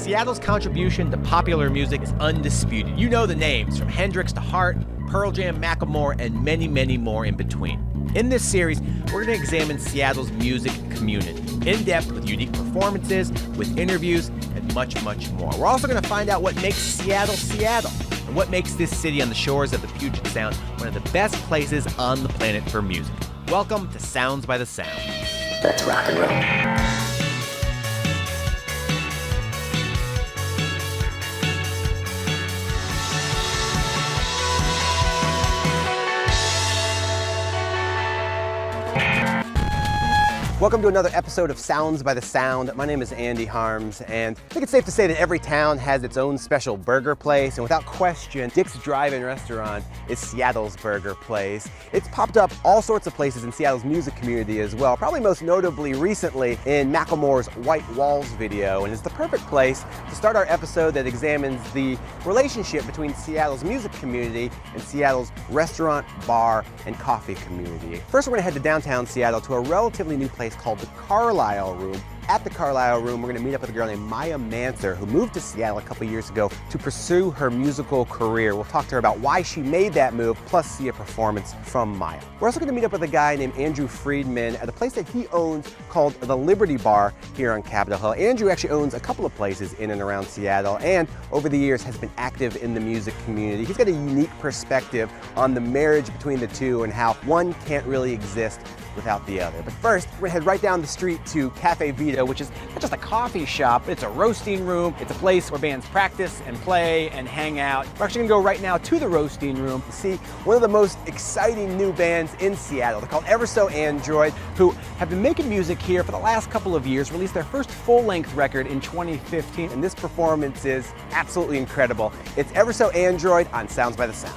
Seattle's contribution to popular music is undisputed. You know the names, from Hendrix to Hart, Pearl Jam, Macklemore, and many, many more in between. In this series, we're going to examine Seattle's music community, in depth with unique performances, with interviews, and much, much more. We're also going to find out what makes Seattle, Seattle, and what makes this city on the shores of the Puget Sound one of the best places on the planet for music. Welcome to Sounds by the Sound. Let's rock and roll. Welcome to another episode of Sounds by the Sound. My name is Andy Harms, and I think it's safe to say that every town has its own special burger place, and without question, Dick's Drive-In Restaurant is Seattle's burger place. It's popped up all sorts of places in Seattle's music community as well, probably most notably recently in Macklemore's White Walls video, and it's the perfect place to start our episode that examines the relationship between Seattle's music community and Seattle's restaurant, bar, and coffee community. First, we're going to head to downtown Seattle to a relatively new place called the Carlile Room. At the Carlile Room, we're going to meet up with a girl named Maya Manser, who moved to Seattle a couple years ago to pursue her musical career. We'll talk to her about why she made that move, plus see a performance from Maya. We're also going to meet up with a guy named Andrew Friedman at a place that he owns called the Liberty Bar here on Capitol Hill. Andrew actually owns a couple of places in and around Seattle, and over the years has been active in the music community. He's got a unique perspective on the marriage between the two and how one can't really exist without the other. But first, we're gonna head right down the street to Caffé Vita, which is not just a coffee shop, it's a roasting room. It's a place where bands practice and play and hang out. We're actually gonna go right now to the roasting room to see one of the most exciting new bands in Seattle. They're called Ever So Android, who have been making music here for the last couple of years, released their first full-length record in 2015, and this performance is absolutely incredible. It's Ever So Android on Sounds by the Sound.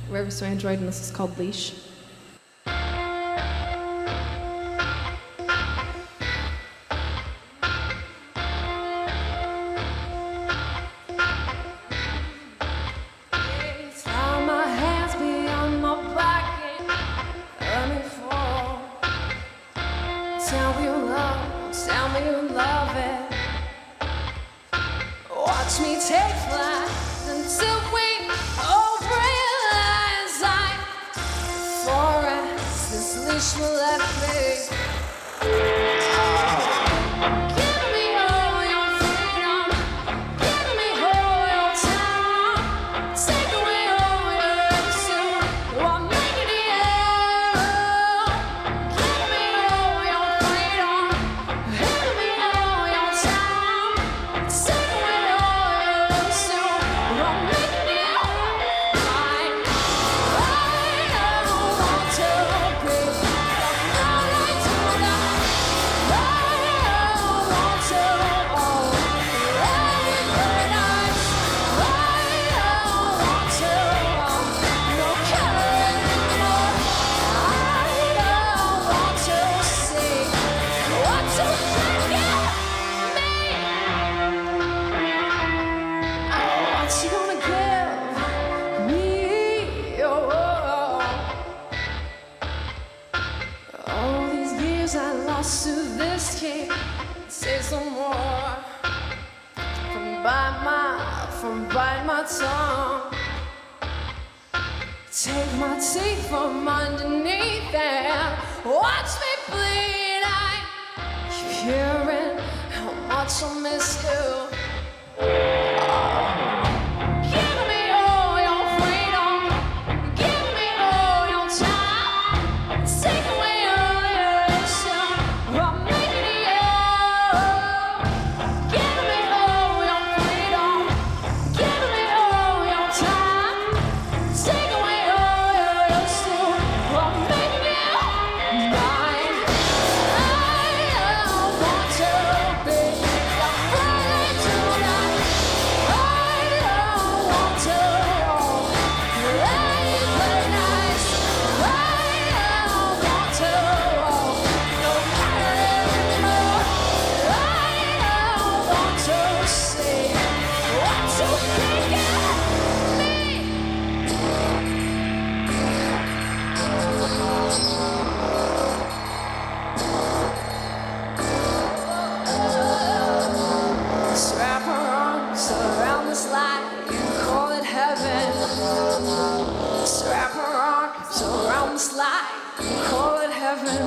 We're Ever So Android, and this is called Leash. Watch me take flight until we all realize for us this leash will let me. Give me all your freedom, give me all your time, take away all your attitude while making it up. Give me all your freedom, give me all your time, take away all your attitude while making it up. I don't want to be alright tonight. I don't want to every night. I don't want to no killing anymore. I don't want to see what to think of me. Oh, what you gonna give me? All these years I lost to this kid. Say some more. From bite my tongue. Take my teeth from underneath and watch me bleed. I keep hearing how much I miss you. Give me all your freedom, give me all your time, take away all your action, I'm making it up. Give me all your freedom, give me all your time, take away all your action, I'm making it up. Mine, I don't want to be afraid tonight. heaven.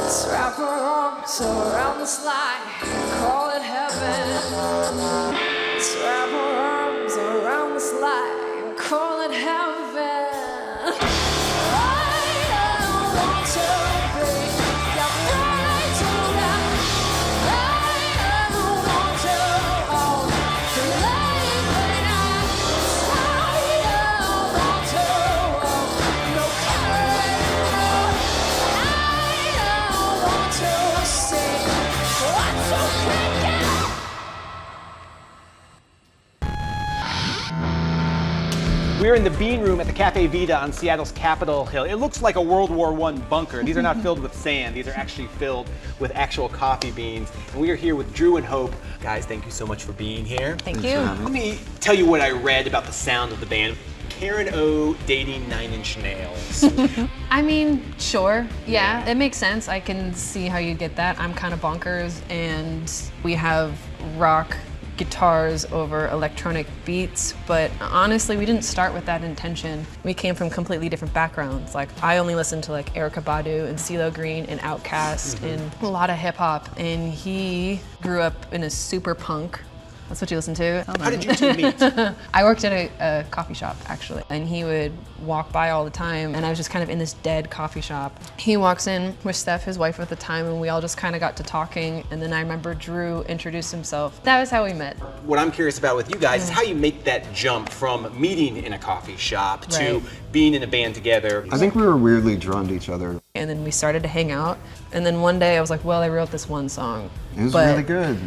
Let's wrap our arms around the slide, call it heaven. Let's wrap our arms around the slide, call it heaven. I don't want to be your bride tonight. I don't want to hold the late night. I don't want to hold no carrot. I don't want to see what's so clicking. We're in the bean room at the Caffé Vita on Seattle's Capitol Hill. It looks like a World War I bunker. These are not filled with sand. These are actually filled with actual coffee beans. And we are here with Drew and Hope. Guys, thank you so much for being here. Thank you. Let me tell you what I read about the sound of the band. Karen O dating 9 Inch Nails. I mean, sure, yeah, it makes sense. I can see how you get that. I'm kind of bonkers, and we have rock guitars over electronic beats, but honestly, we didn't start with that intention. We came from completely different backgrounds. Like, I only listened to like Erykah Badu and CeeLo Green and Outkast and a lot of hip hop, and he grew up in a super punk. That's what you listen to? How did you two meet? I worked at a coffee shop, actually, and he would walk by all the time, and I was just kind of in this dead coffee shop. He walks in with Steph, his wife at the time, and we all just kind of got to talking, and then I remember Drew introduced himself. That was how we met. What I'm curious about with you guys is how you make that jump from meeting in a coffee shop to Right. being in a band together. I think we were weirdly drawn to each other. And then we started to hang out, and then one day I was like, well, I wrote this one song. It was But- really good.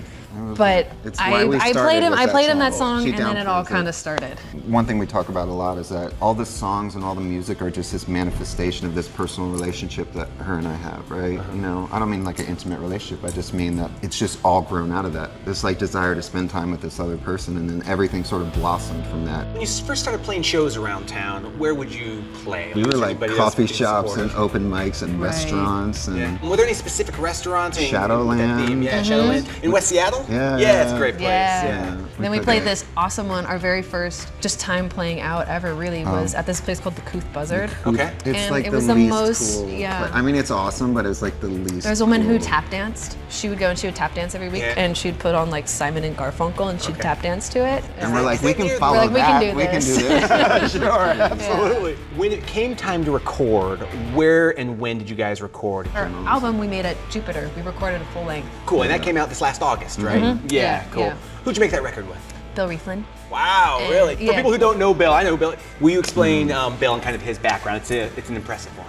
But It's I why we played started him. with I played him that She song, and then it all downplayed kind of started. One thing we talk about a lot is that all the songs and all the music are just this manifestation of this personal relationship that her and I have, right? You know, I don't mean like an intimate relationship. I just mean that it's just all grown out of that. This like desire to spend time with this other person, and then everything sort of blossomed from that. When you first started playing shows around town, where would you play? We were Was like anybody else coffee being shops and supportive? open mics and Right. restaurants and Yeah. Were there any specific restaurants? with that Shadowland. theme? Yeah, Shadowland. In West Seattle? Yeah. Yeah, it's a great place. Yeah. Then we played there. this awesome one. Our very first just time playing out ever really was at this place called the Couth Buzzard. Okay. It's And like it the was the least most- cool. yeah. I mean, it's awesome, but it's like the least. There was a woman who cool. tap danced. She would go and she would tap dance every week, Yeah. and she'd put on like Simon and Garfunkel, and she'd tap dance to it. And we're like, Is we that can near- follow We're like, we can that. do We can this. do this. Sure, absolutely. When it came time to record, where and when did you guys record? Our album we made at Jupiter. We recorded a full length. Cool, and that came out this last August, right? Yeah, Yeah, cool. yeah. Who'd you make that record with? Bill Rieflin. Wow, And- really? For yeah. people who don't know Bill, I know Bill. Will you explain Bill and kind of his background? It's an impressive one.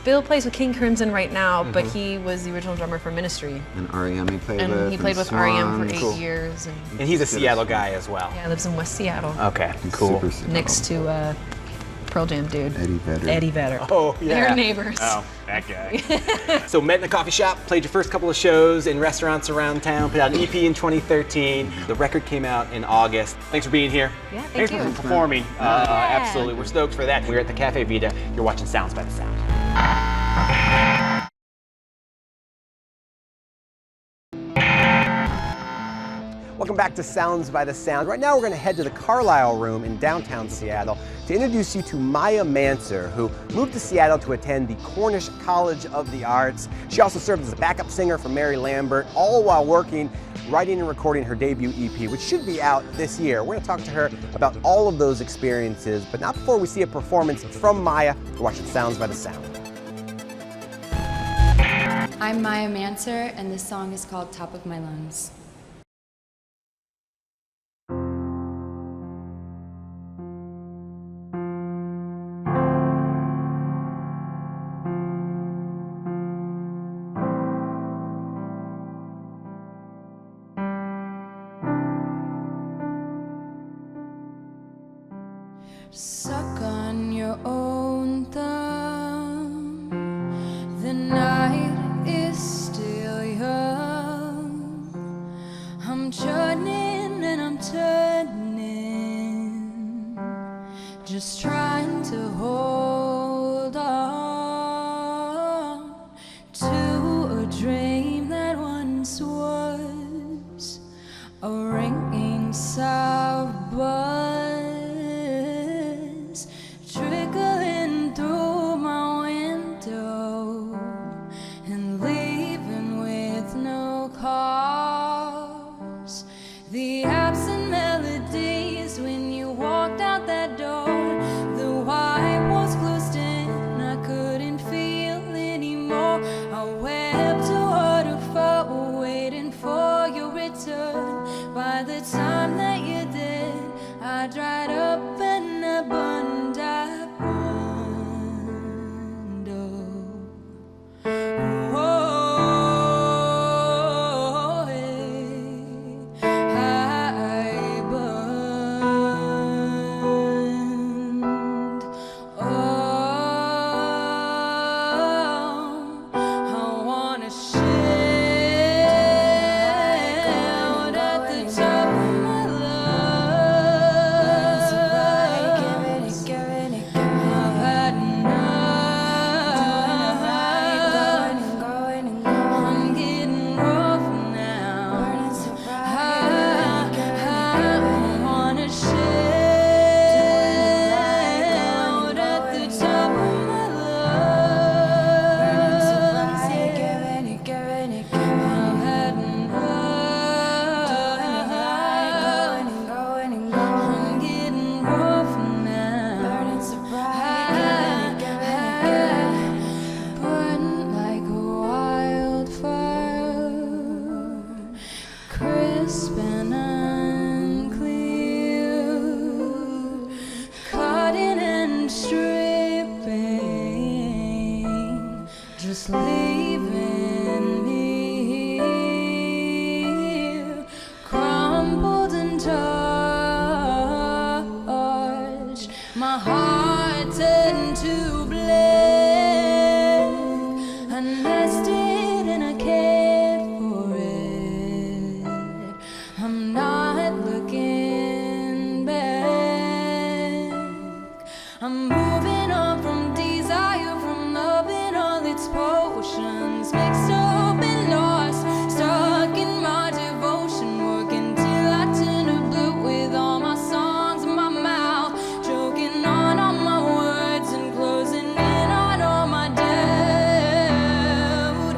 Bill plays with King Crimson right now, but he was the original drummer for Ministry. And REM he played with. And he played with Swans. REM for 8 Cool. years. And And he's a Seattle guy as well. yeah, lives in West Seattle. Okay, He's cool. super Seattle. Next to Pearl Jam dude. Eddie Vedder. Eddie Vedder. Oh, yeah. They're neighbors. Oh, that guy. So met in a coffee shop, played your first couple of shows in restaurants around town, put out an EP in 2013. The record came out in August. Thanks for being here. Yeah, thank Thanks you. for performing. Absolutely, we're stoked for that. We're at the Cafe Vita. You're watching Sounds by the Sound. Welcome back to Sounds by the Sound. Right now we're going to head to the Carlile Room in downtown Seattle to introduce you to Maiah Manser, who moved to Seattle to attend the Cornish College of the Arts. She also served as a backup singer for Mary Lambert, all while writing and recording her debut EP, which should be out this year. We're going to talk to her about all of those experiences, but not before we see a performance from Maiah. We're watching Sounds by the Sound. I'm Maiah Manser, and this song is called Top of My Lungs. Suck on your own thumb. The night is still young. just leaving me here, crumbled and torn. My heart turned to black, unnested and I cared for it. I'm not looking back. I'm moving on from desire, from love and all its potions, mixed up and lost, stuck in my devotion, working till I turn to blue with all my songs in my mouth, choking on all my words and closing in on all my doubt.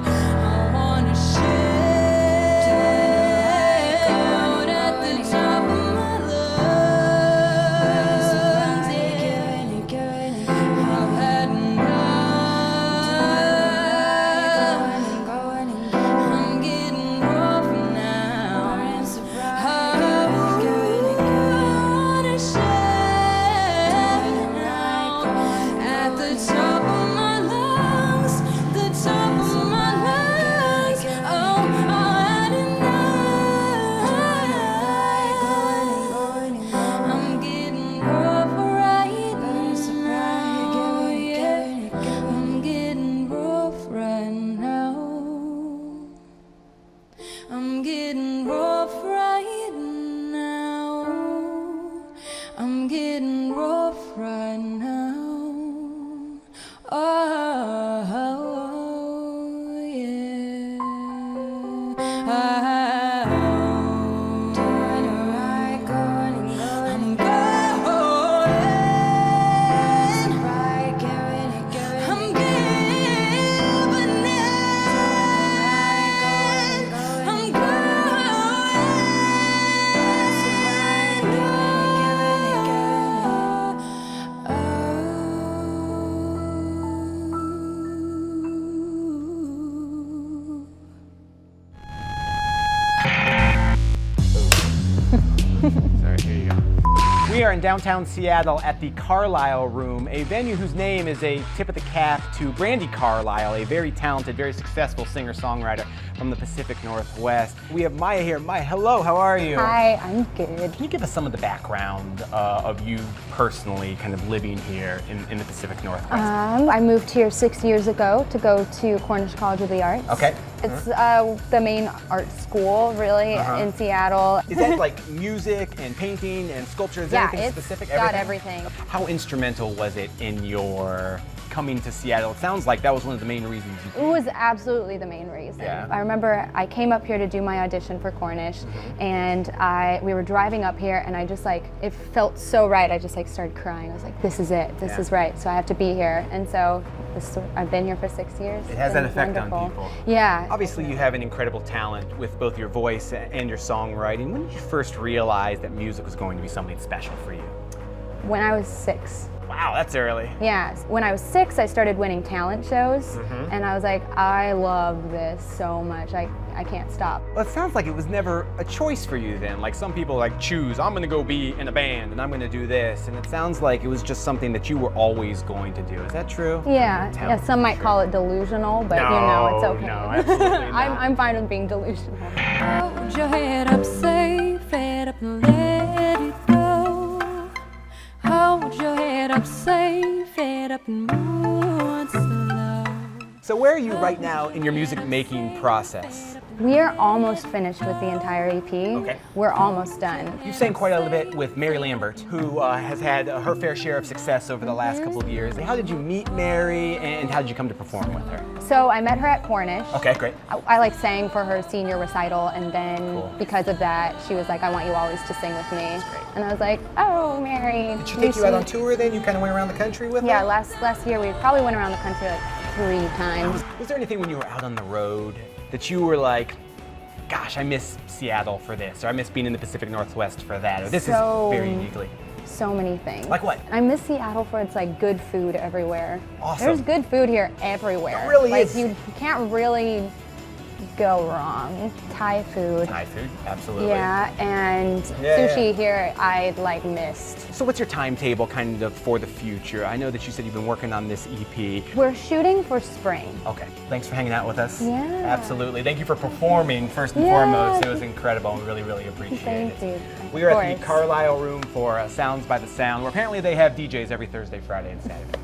I wanna shout at the top of my lungs. I've had enough. I'm getting rough now. I wanna shout at the top of my lungs, the top of my lungs. Oh, I had enough. I'm getting rough right now. Yeah, I'm getting rough right now. I'm getting rough right now. I'm getting rough right now. Oh, yeah. I'm Sorry, here you go. We are in downtown Seattle at the Carlile Room, a venue whose name is a tip of the cap to Brandi Carlile, a very talented, very successful singer-songwriter from the Pacific Northwest. We have Maya here. Maya, hello, how are you? Hi, I'm good. Can you give us some of the background of you personally kind of living here in the Pacific Northwest? I moved here 6 years ago to go to Cornish College of the Arts. Okay. It's the main art school, really, in Seattle. Is that like music and painting and sculpture? Is there Yeah, anything it's specific? got everything. How instrumental was it in your coming to Seattle? It sounds like that was one of the main reasons you It came. was absolutely the main reason. Yeah. I remember I came up here to do my audition for Cornish, and we were driving up here, and I just like, it felt so right. I just like started crying. I was like, this is it. This is right. So I have to be here. And so I've been here for 6 years. It has It's that been effect wonderful. on people. Yeah. Obviously, you have an incredible talent with both your voice and your songwriting. When did you first realize that music was going to be something special for you? When I was 6. Wow, that's early. Yeah, when I was 6, I started winning talent shows, and I was like, I love this so much. I can't stop. Well, it sounds like it was never a choice for you then. Like some people like choose, I'm gonna go be in a band and I'm gonna do this. And it sounds like it was just something that you were always going to do. Is that true? Yeah, Talent, some might sure. call it delusional, but No, you know, it's okay. no, absolutely not. I'm fine with being delusional. Hold your head up, safe, head up and let it go. Hold your head up, safe, head up and move slow. So where are you right now in your music making process? We are almost finished with the entire EP. Okay. We're almost done. You've sang quite a little bit with Mary Lambert, who has had her fair share of success over the last couple of years. How did you meet Mary, and how did you come to perform with her? So I met her at Cornish. Okay, great. I like sang for her senior recital, and then Cool. because of that, she was like, I want you always to sing with me. And I was like, oh, Mary. Did she take you out on tour then? You kind of went around the country with Yeah, her? last year we probably went around the country like 3 times. Was there anything when you were out on the road that you were like, gosh, I miss Seattle for this, or I miss being in the Pacific Northwest for that, or this is very uniquely? So many things. Like what? I miss Seattle for its like good food everywhere. Awesome. There's good food here everywhere. It really like, is. You can't really go wrong? Thai food. Thai food, absolutely. Yeah, and sushi here I like missed. So what's your timetable kind of for the future? I know that you said you've been working on this EP. We're shooting for spring. Okay, thanks for hanging out with us. Yeah. Absolutely. Thank you for performing first and Yeah. foremost. It was incredible. We really, really appreciate it. Thank you. We are Of at the course. Carlile Room for Sounds by the Sound, where apparently they have DJs every Thursday, Friday, and Saturday.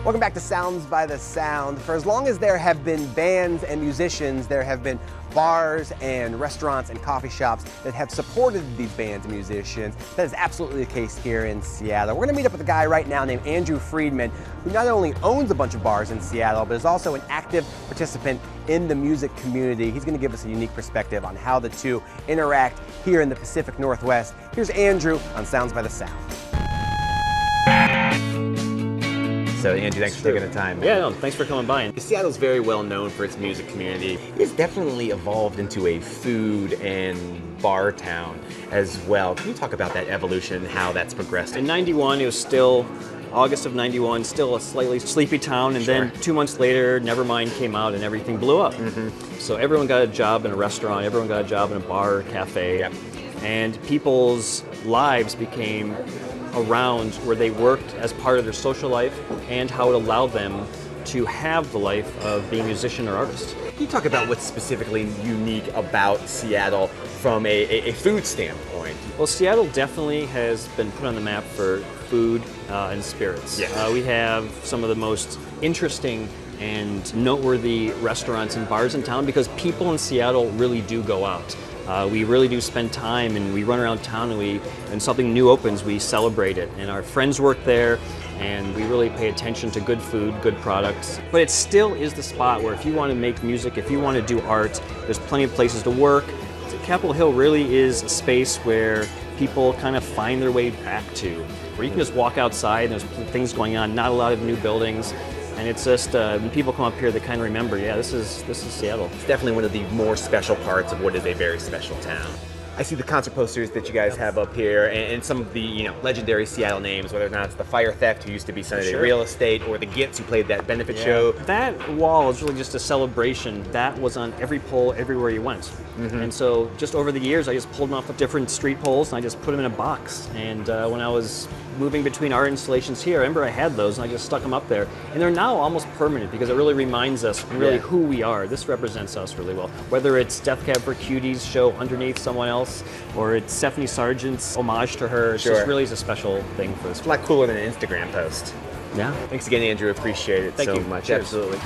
Welcome back to Sounds by the Sound. For as long as there have been bands and musicians, there have been bars and restaurants and coffee shops that have supported these bands and musicians. That is absolutely the case here in Seattle. We're gonna meet up with a guy right now named Andrew Friedman, who not only owns a bunch of bars in Seattle, but is also an active participant in the music community. He's gonna give us a unique perspective on how the two interact here in the Pacific Northwest. Here's Andrew on Sounds by the Sound. So Andrew, thanks for taking the time. Yeah, no, thanks for coming by. Seattle's very well known for its music community. It's definitely evolved into a food and bar town as well. Can you talk about that evolution and how that's progressed? In 91, it was still August of 91, still a slightly sleepy town, and then 2 months later, Nevermind came out and everything blew up. So everyone got a job in a restaurant, everyone got a job in a bar or cafe, and people's lives became around where they worked as part of their social life and how it allowed them to have the life of being a musician or artist. Can you talk about what's specifically unique about Seattle from a food standpoint? Well, Seattle definitely has been put on the map for food and spirits. We have some of the most interesting and noteworthy restaurants and bars in town because people in Seattle really do go out. We really do spend time, and we run around town, and when something new opens, we celebrate it. And our friends work there, and we really pay attention to good food, good products. But it still is the spot where if you want to make music, if you want to do art, there's plenty of places to work. Capitol Hill really is a space where people kind of find their way back to, where you can just walk outside, and there's things going on, not a lot of new buildings. And it's just, when people come up here, they kind of remember, yeah, this is Seattle. It's definitely one of the more special parts of what is a very special town. I see the concert posters that you guys have up here, and some of the legendary Seattle names, whether or not it's the Fire Theft, who used to be Sunday Real Estate, or the Gits, who played that benefit show. That wall is really just a celebration. That was on every pole everywhere you went. And so just over the years, I just pulled them off of different street poles, and I just put them in a box. And when I was moving between art installations here, I remember I had those, and I just stuck them up there. And they're now almost permanent because it really reminds us really who we are. This represents us really well. Whether it's Death Cab for Cutie's show underneath someone else, or it's Stephanie Sargent's homage to her. It's just really is a special thing for us. It's a lot cooler than an Instagram post. Yeah. Thanks again, Andrew. Appreciate it so much. Cheers. Absolutely.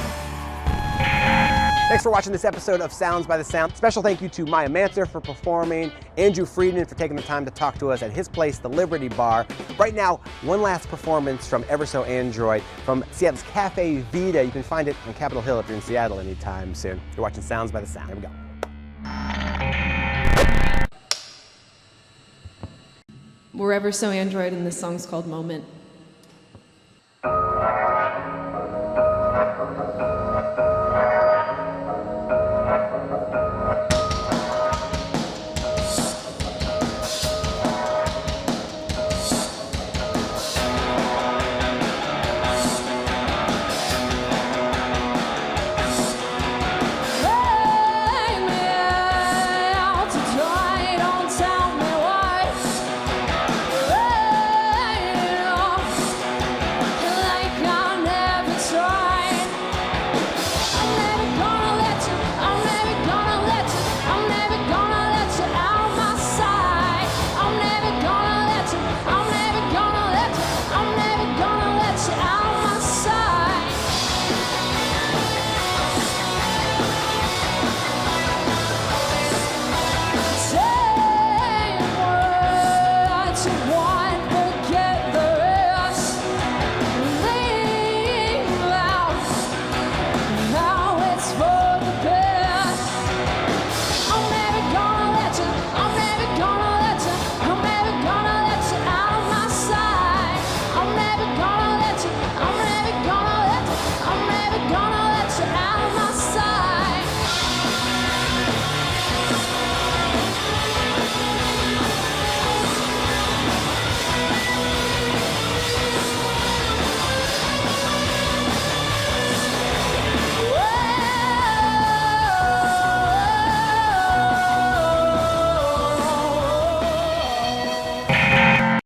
Thanks for watching this episode of Sounds by the Sound. Special thank you to Maya Manser for performing, Andrew Friedman for taking the time to talk to us at his place, the Liberty Bar. Right now, one last performance from Ever So Android from Seattle's Caffé Vita. You can find it on Capitol Hill if you're in Seattle anytime soon. You're watching Sounds by the Sound. Here we go. We're Ever So Android, and this song's called Moment.